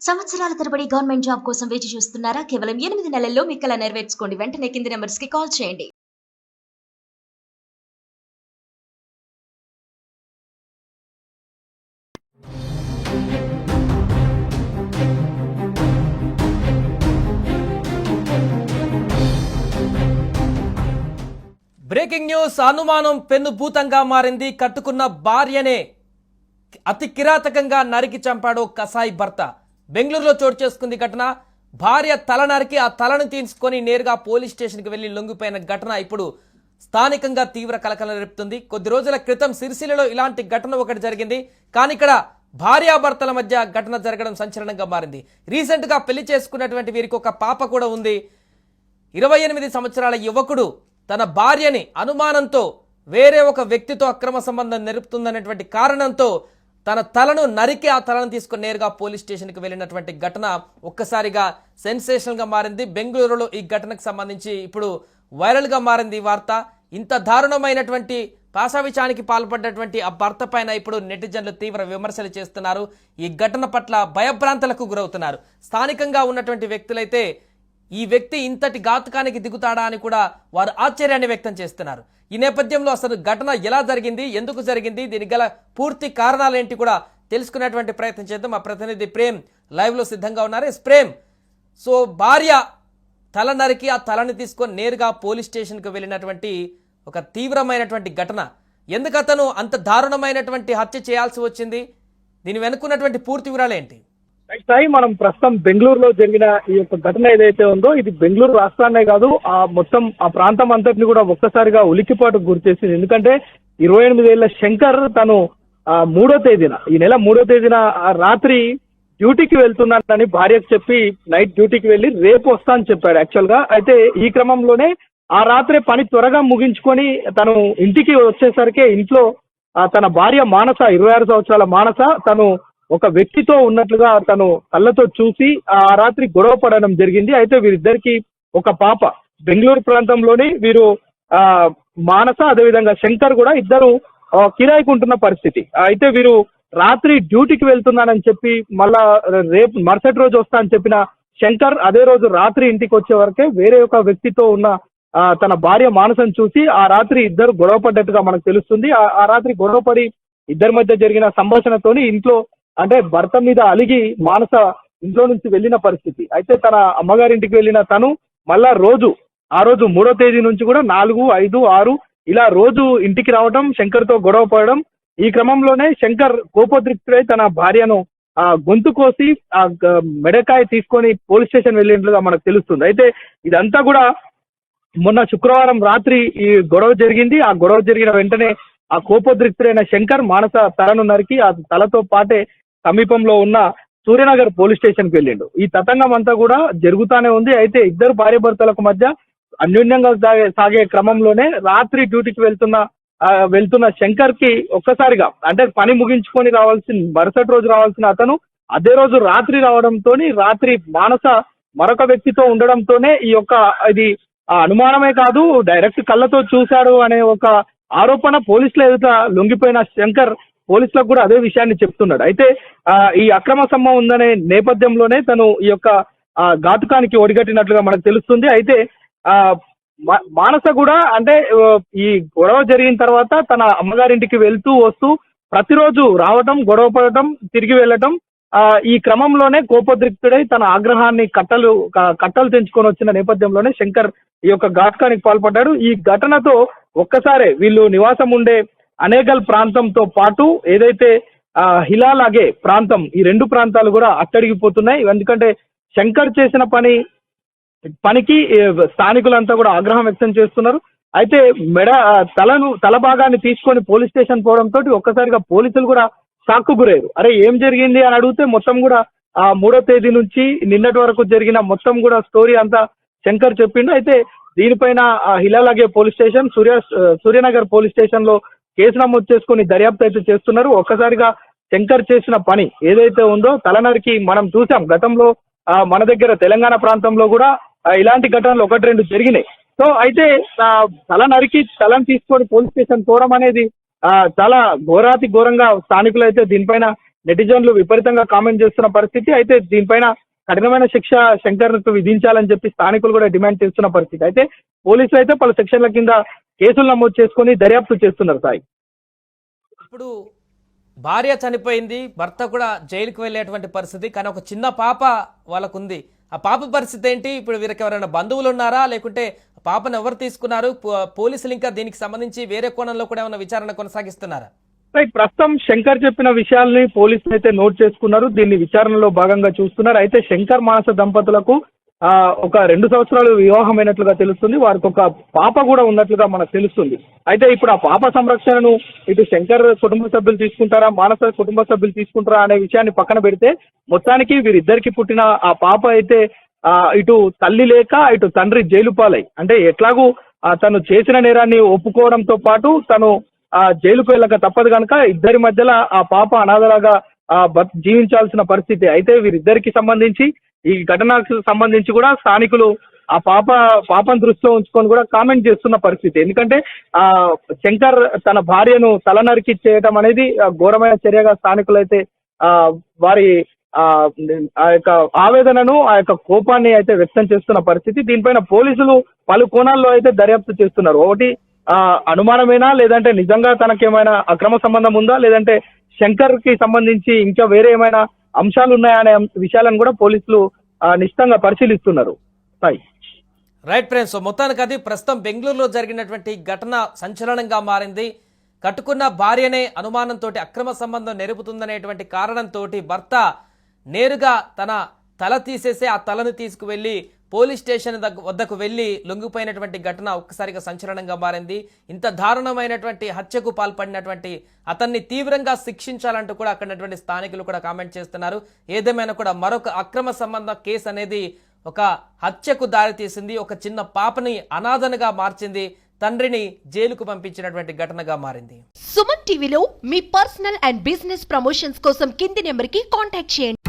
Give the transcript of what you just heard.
సంవత్సరాల తరబడి government job కోసం వేచి చూస్తున్నారా? కేవలం 8 నెలల్లో మీ కల నెరవేర్చుకోండి. వెంటనే కింది నంబర్స్‌కి కాల్ చేయండి. Breaking news. అనుమానం పెన్నుభూతంగా మారింది. కట్టుకున్న భార్యనే అతి కిరాతకంగా నరికి చంపాడు కసాయి భర్త. బెంగళూరులో చోటు చేసుకుంది ఘటన. భార్య తల నరికి ఆ తలను తీసుకొని నేరుగా పోలీస్ స్టేషన్కి వెళ్లి లొంగిపోయిన ఘటన ఇప్పుడు స్థానికంగా తీవ్ర కలకలం రేపుతుంది. కొద్ది రోజుల క్రితం సిరిసిల్లలో ఇలాంటి ఘటన ఒకటి జరిగింది. కానీ ఇక్కడ భార్యాభర్తల మధ్య ఘటన జరగడం సంచలనంగా మారింది. రీసెంట్ గా పెళ్లి చేసుకున్నటువంటి వీరికి ఒక పాప కూడా ఉంది. 28 సంవత్సరాల యువకుడు తన భార్యని అనుమానంతో వేరే ఒక వ్యక్తితో అక్రమ సంబంధం నెరుపుతుందనేటువంటి కారణంతో తన తలను నరికి ఆ తలను తీసుకుని నేరుగా పోలీస్ స్టేషన్కి వెళ్ళినటువంటి ఘటన ఒక్కసారిగా సెన్సేషనల్ గా మారింది. బెంగళూరులో ఈ ఘటనకు సంబంధించి ఇప్పుడు వైరల్ గా మారింది ఈ వార్త. ఇంత దారుణమైనటువంటి పాశావిచానికి పాల్పడ్డటువంటి ఆ భర్త పైన ఇప్పుడు నెటిజన్లు తీవ్ర విమర్శలు చేస్తున్నారు. ఈ ఘటన పట్ల భయభ్రాంతులకు గురవుతున్నారు. స్థానికంగా ఉన్నటువంటి వ్యక్తులైతే ఈ వ్యక్తి ఇంతటి ఘాతుకానికి దిగుతాడా అని కూడా వారు ఆశ్చర్యాన్ని వ్యక్తం చేస్తున్నారు. ఈ నేపథ్యంలో అసలు ఘటన ఎలా జరిగింది, ఎందుకు జరిగింది, దీనికి గల పూర్తి కారణాలు ఏంటి కూడా తెలుసుకునేటువంటి ప్రయత్నం చేద్దాం. మా ప్రతినిధి ప్రేమ్ లైవ్ లో సిద్ధంగా ఉన్నారు. ప్రేమ్, సో భార్య తల నరికి ఆ తలని తీసుకొని నేరుగా పోలీస్ స్టేషన్కి వెళ్ళినటువంటి ఒక తీవ్రమైనటువంటి ఘటన. ఎందుకు అతను అంత దారుణమైనటువంటి హత్య చేయాల్సి వచ్చింది? దీని వెనుకున్నటువంటి పూర్తి వివరాలు ఏంటి? సాయి, మనం ప్రస్తుతం బెంగళూరులో జరిగిన ఈ యొక్క ఘటన ఏదైతే ఉందో ఇది బెంగళూరు రాష్ట్రాన్నే కాదు ఆ మొత్తం ఆ ప్రాంతం అంతటిని కూడా ఒక్కసారిగా ఉలిక్కిపాటుకు గురి చేసింది. ఎందుకంటే 28 ఏళ్ల శంకర్ తను 3వ తేదీన ఈ నెల 3వ తేదీన రాత్రి డ్యూటీకి వెళ్తున్నానని భార్యకు చెప్పి నైట్ డ్యూటీకి వెళ్ళి రేపు వస్తా అని చెప్పాడు యాక్చువల్ గా. అయితే ఈ క్రమంలోనే ఆ రాత్రే పని త్వరగా ముగించుకొని తను ఇంటికి వచ్చేసరికి ఇంట్లో తన భార్య మానస 26 సంవత్సరాల మానస తను ఒక వ్యక్తితో ఉన్నట్లుగా తను కళ్ళతో చూసి ఆ రాత్రి గొడవ పడడం జరిగింది. అయితే వీరిద్దరికి ఒక పాప. బెంగళూరు ప్రాంతంలోని వీరు మానస అదేవిధంగా శంకర్ కూడా ఇద్దరు కిరాయికి ఉంటున్న పరిస్థితి. అయితే వీరు రాత్రి డ్యూటీకి వెళ్తున్నానని చెప్పి మళ్ళా రేపు మరుసటి రోజు వస్తా అని చెప్పిన శంకర్ అదే రోజు రాత్రి ఇంటికి వచ్చే వరకే వేరే ఒక వ్యక్తితో ఉన్న తన భార్య మానసను చూసి ఆ రాత్రి ఇద్దరు గొడవ పడ్డట్టుగా మనకు తెలుస్తుంది. ఆ రాత్రి గొడవపడి ఇద్దరి మధ్య జరిగిన సంభాషణతోని ఇంట్లో అంటే భర్త మీద అలిగి మానస ఇంట్లో నుంచి వెళ్ళిన పరిస్థితి. అయితే తన అమ్మగారింటికి వెళ్ళిన తను మళ్ళా ఆ రోజు 3వ తేదీ నుంచి కూడా 4, 5, 6 ఇలా రోజు ఇంటికి రావడం, శంకర్ తో గొడవ పడడం. ఈ క్రమంలోనే శంకర్ కోపోద్రిక్తుడై తన భార్యను గొంతు కోసి మెడకాయ తీసుకొని పోలీస్ స్టేషన్ వెళ్ళినట్లుగా మనకు తెలుస్తుంది. అయితే ఇదంతా కూడా మొన్న శుక్రవారం రాత్రి ఈ గొడవ జరిగింది. ఆ గొడవ జరిగిన వెంటనే ఆ కోపోద్రిక్తుడైన శంకర్ మానస తలను నరికి ఆ తలతో పాటే సమీపంలో ఉన్న సూర్యనగర్ పోలీస్ స్టేషన్ కి వెళ్ళిండు. ఈ తతంగం అంతా కూడా జరుగుతానే ఉంది. అయితే ఇద్దరు భార్యాభర్తలకు మధ్య అన్యోన్యంగా సాగే క్రమంలోనే రాత్రి డ్యూటీకి వెళ్తున్న శంకర్ కి ఒక్కసారిగా అంటే పని ముగించుకొని మరుసటి రోజు రావాల్సిన అతను అదే రోజు రాత్రి రావడంతో రాత్రి మానస మరొక వ్యక్తితో ఉండడంతోనే ఈ యొక్క ఇది అనుమానమే కాదు డైరెక్ట్ కళ్ళతో చూశాడు అనే ఒక ఆరోపణ పోలీసుల ఎదుట లొంగిపోయిన శంకర్ పోలీసులకు కూడా అదే విషయాన్ని చెప్తున్నాడు. అయితే ఈ అక్రమ సంబంధం ఉందనే నేపథ్యంలోనే తను ఈ యొక్క ఘాతుకానికి ఒడిగట్టినట్లుగా మనకు తెలుస్తుంది. అయితే మానస కూడా అంటే ఈ గొడవ జరిగిన తర్వాత తన అమ్మగారింటికి వెళ్తూ వస్తూ ప్రతిరోజు రావటం, గొడవ పడటం, తిరిగి వెళ్ళటం. ఈ క్రమంలోనే కోపోద్రిక్తుడై తన ఆగ్రహాన్ని కట్టలు తెంచుకొని వచ్చిన నేపథ్యంలోనే శంకర్ ఈ యొక్క ఘాతుకానికి పాల్పడ్డాడు. ఈ ఘటనతో ఒక్కసారే వీళ్ళు నివాసం ఉండే అనేగల్ ప్రాంతంతో పాటు ఏదైతే హిలాలాగే ప్రాంతం ఈ 2 ప్రాంతాలు కూడా అట్టడిగిపోతున్నాయి. ఎందుకంటే శంకర్ చేసిన పనికి స్థానికులంతా కూడా ఆగ్రహం వ్యక్తం చేస్తున్నారు. అయితే తల భాగాన్ని తీసుకొని పోలీస్ స్టేషన్ పోవడంతో ఒక్కసారిగా పోలీసులు కూడా షాక్కు గురయ్యారు. అరే ఏం జరిగింది అని అడిగితే మొత్తం కూడా 3వ తేదీ నుంచి నిన్నటి వరకు జరిగిన మొత్తం కూడా స్టోరీ అంతా శంకర్ చెప్పిండు. అయితే దీనిపైన హిలాలాగే police station, Suryanagar police station లో కేసు నమోదు చేసుకుని దర్యాప్తు అయితే చేస్తున్నారు. ఒక్కసారిగా శంకర్ చేసిన పని ఏదైతే ఉందో తలనరికి మనం చూసాం గతంలో మన దగ్గర తెలంగాణ ప్రాంతంలో కూడా ఇలాంటి ఘటనలు 1-2 జరిగినాయి. సో అయితే తల నరికి తలను తీసుకొని పోలీస్ స్టేషన్ పోవడం అనేది చాలా ఘోరాతి ఘోరంగా స్థానికులు అయితే దీనిపైన నెటిజన్లు విపరీతంగా కామెంట్ చేస్తున్న పరిస్థితి. అయితే దీనిపైన కఠినమైన శిక్ష శంకర్కు విధించాలని చెప్పి స్థానికులు కూడా డిమాండ్ చేస్తున్న పరిస్థితి. అయితే పోలీసులు అయితే పలు సెక్షన్ల కింద కేసులు నమోదు చేసుకొని దర్యాప్తు చేస్తున్నారు సాయి. ఇప్పుడు భార్య చనిపోయింది, భర్త కూడా జైలుకు వెళ్ళేటువంటి పరిస్థితి, కానీ ఒక చిన్న పాప వాళ్ళకుంది. ఆ పాప పరిస్థితి ఏంటి? ఇప్పుడు వీరికి ఎవరైనా బంధువులు ఉన్నారా, లేకుంటే పాపను ఎవరు తీసుకున్నారు? పోలీసులు ఇంకా దీనికి సంబంధించి వేరే కోణంలో కూడా ఏమైనా విచారణ కొనసాగిస్తున్నారా? రైట్, ప్రస్తుతం శంకర్ చెప్పిన విషయాల్ని పోలీసులు అయితే నోట్ చేసుకున్నారు. దీన్ని విచారణలో భాగంగా చూస్తున్నారు. అయితే శంకర్ మానస దంపతులకు ఒక 2 సంవత్సరాలు వివాహమైనట్లుగా తెలుస్తుంది. వారికి ఒక పాప కూడా ఉన్నట్లుగా మనకు తెలుస్తుంది. అయితే ఇప్పుడు ఆ పాప సంరక్షణను ఇటు శంకర్ కుటుంబ సభ్యులు తీసుకుంటారా, మానస కుటుంబ సభ్యులు తీసుకుంటారా అనే విషయాన్ని పక్కన పెడితే, మొత్తానికి వీరిద్దరికి పుట్టిన ఆ పాప అయితే ఇటు తల్లి లేక ఇటు తండ్రి జైలు పాలై, అంటే ఎట్లాగూ తను చేసిన నేరాన్ని ఒప్పుకోవడంతో పాటు తను జైలుకు వెళ్ళక తప్పదు కనుక ఇద్దరి మధ్యలో ఆ పాప అనాథలాగా జీవించాల్సిన పరిస్థితి. అయితే వీరిద్దరికి సంబంధించి ఈ ఘటనకు సంబంధించి కూడా స్థానికులు ఆ పాపను దృష్టిలో ఉంచుకొని కూడా కామెంట్ చేస్తున్న పరిస్థితి. ఎందుకంటే శంకర్ తన భార్యను తలనరికి చేయడం అనేది ఘోరమైన చర్యగా స్థానికులు అయితే వారి ఆ యొక్క ఆవేదనను, ఆ యొక్క కోపాన్ని అయితే వ్యక్తం చేస్తున్న పరిస్థితి. దీనిపైన పోలీసులు పలు కోణాల్లో అయితే దర్యాప్తు చేస్తున్నారు. ఒకటి అనుమానమేనా, లేదంటే నిజంగా తనకేమైనా అక్రమ సంబంధం ఉందా, లేదంటే శంకర్ కి సంబంధించి ఇంకా వేరే ఏమైనా అంశాలు ఉన్నాయా అనే విషయాలను కూడా పోలీసులు నిశ్చితంగా పరిశీలిస్తున్నారు. సాయి. రైట్ ఫ్రెండ్స్, సో మొత్తానికి అది ప్రస్తుతం బెంగళూరులో జరిగినటువంటి ఘటన సంచలనంగా మారింది. కట్టుకున్న భార్యనే అనుమానంతో అక్రమ సంబంధం నెరుపుతుందనేటువంటి కారణంతో భర్త నేరుగా తన తల తీసేసి ఆ తలను తీసుకువెళ్ళి పోలీస్ స్టేషన్ వద్దకు వెళ్ళి లొంగిపోయినటువంటి ఘటన ఒక్కసారిగా సంచలనంగా మారింది. ఇంత దారుణమైనటువంటి హత్యకు పాల్పడినటువంటి అతన్ని తీవ్రంగా శిక్షించాలంటూ కూడా అక్కడటువంటి స్థానికులు కూడా కామెంట్ చేస్తున్నారు. ఏదేమైనా కూడా మరొక అక్రమ సంబంధ కేసు అనేది ఒక హత్యకు దారితీసింది. ఒక చిన్న పాపని అనాథనగా మార్చింది. తండ్రిని జైలుకు పంపించినటువంటి ఘటనగా మారింది. సుమన్ టీవీలో మీ పర్సనల్ అండ్ బిజినెస్ ప్రమోషన్స్ కోసం కింది నెంబర్కి కాంటాక్ట్ చేయండి.